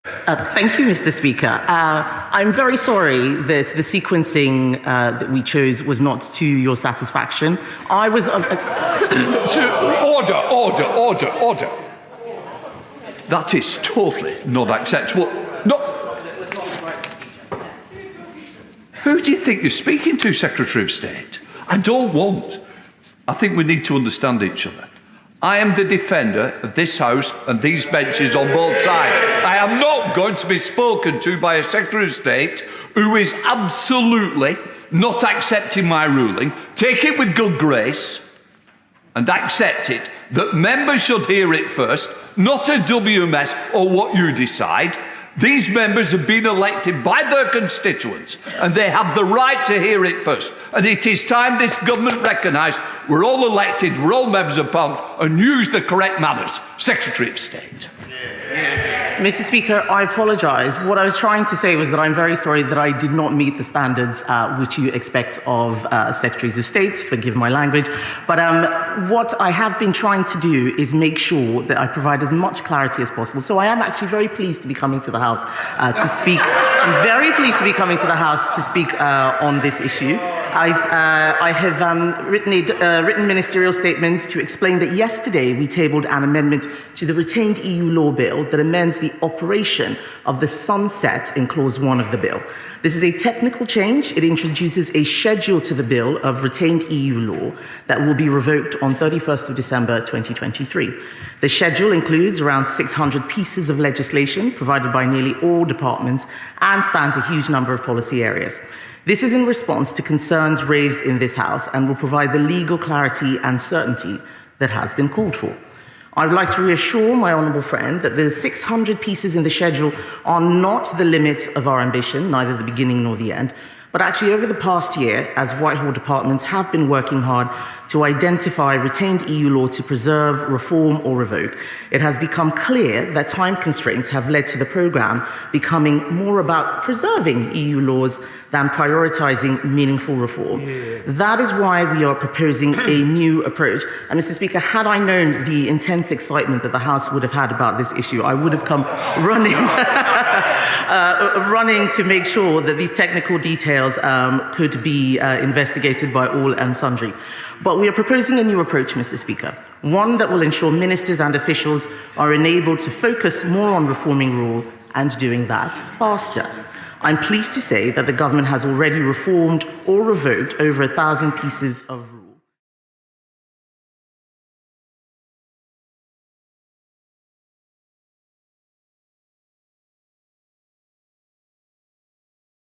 Thank you, Mr. Speaker. I'm very sorry that the sequencing that we chose was not to your satisfaction. I was... Order. That is totally not acceptable. No. Who do you think you're speaking to, Secretary of State? I think we need to understand each other. I am the defender of this House and these benches on both sides. I am not going to be spoken to by a Secretary of State who is absolutely not accepting my ruling. Take it with good grace and accept it that members should hear it first, not a WMS or what you decide. These members have been elected by their constituents and they have the right to hear it first. And it is time this government recognised we're all elected, we're all members of Parliament, and use the correct manners. Secretary of State. Mr. Speaker, I apologise. What I was trying to say was that I'm very sorry that I did not meet the standards which you expect of Secretaries of State, forgive my language. But what I have been trying to do is make sure that I provide as much clarity as possible. So I am actually very pleased to be coming to the House to speak. I'm very pleased to be coming to the House to speak on this issue. I have written a written ministerial statement to explain that yesterday we tabled an amendment to the retained EU law bill that amends the operation of the sunset in Clause 1 of the bill. This is a technical change. It introduces a schedule to the bill of retained EU law that will be revoked on 31st of December 2023. The schedule includes around 600 pieces of legislation provided by nearly all departments and spans a huge number of policy areas. This is in response to concerns raised in this House and will provide the legal clarity and certainty that has been called for. I would like to reassure my honourable friend that the 600 pieces in the schedule are not the limit of our ambition, neither the beginning nor the end, but actually over the past year, as Whitehall departments have been working hard to identify retained EU law to preserve, reform or revoke, it has become clear that time constraints have led to the programme becoming more about preserving EU laws than prioritising meaningful reform. That is why we are proposing a new approach. And Mr. Speaker, had I known the intense excitement that the House would have had about this issue, I would have come running, running to make sure that these technical details could be investigated by all and sundry. But we are proposing a new approach, Mr. Speaker, one that will ensure ministers and officials are enabled to focus more on reforming rule and doing that faster. I'm pleased to say that the government has already reformed or revoked over 1,000 pieces of